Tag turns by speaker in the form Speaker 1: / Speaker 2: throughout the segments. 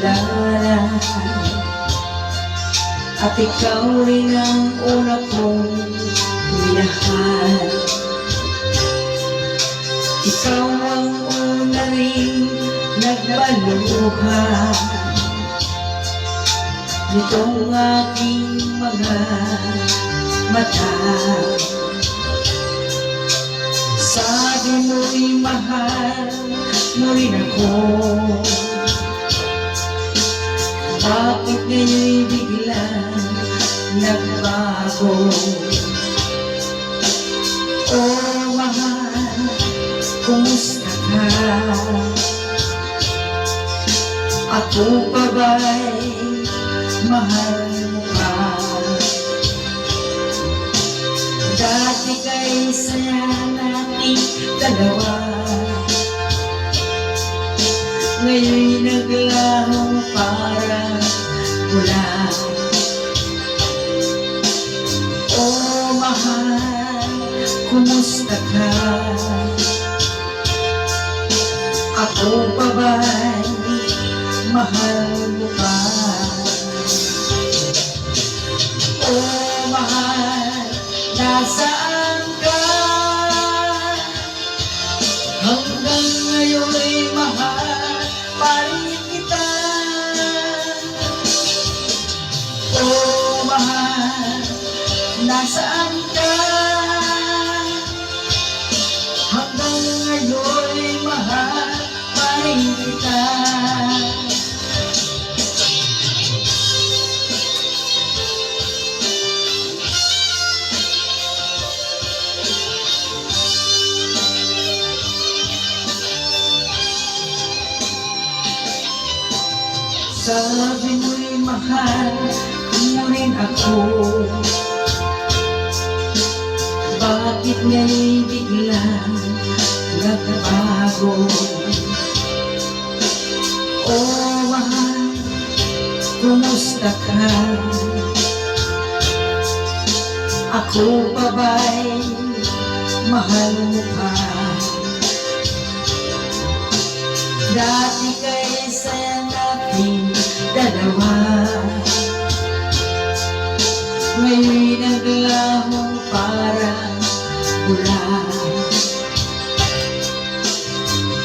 Speaker 1: kilala, at ikaw rin ang una kong minahal. Ikaw ang una rin nagbaluha nitong aking mga mata. Sabi mo'y mahal mo rin ako, bakit ngayon'y biglang nagbago? Oh mahal, kumusta ka? Ako pa ba'y mahal mo ka? Dati kay saya nating dalawa, ngayon'y naglaho parang pula. Oh mahal, kumusta ka? Ako pa ba'y mahal mo pa? Oh mahal, nasaan ka? Hanggang ngayon'y mahal pa rin kita. Oh mahal, nasaan ka? Hanggang ngayon'y mahal pa rin kita. Sabi mo'y mahal mo rin ako, bakit nga'y biglang nagbago? Oh mahal, kumusta ka? Ako pa ba'y mahal mo pa? Dati kay saya nating dalawa, ngayon'y naglahong parang pula.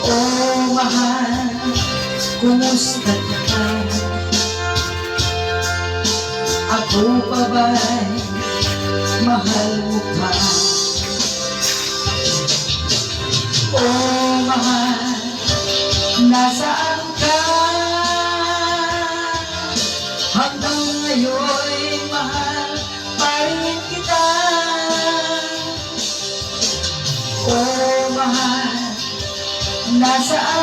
Speaker 1: Oh mahal, kumusta ka? Ako pa ba'y mahal mo pa? Oh mahal, nasaan ka? Hanggang ngayon'y mahal pa rin kita. Oh mahal, nasaan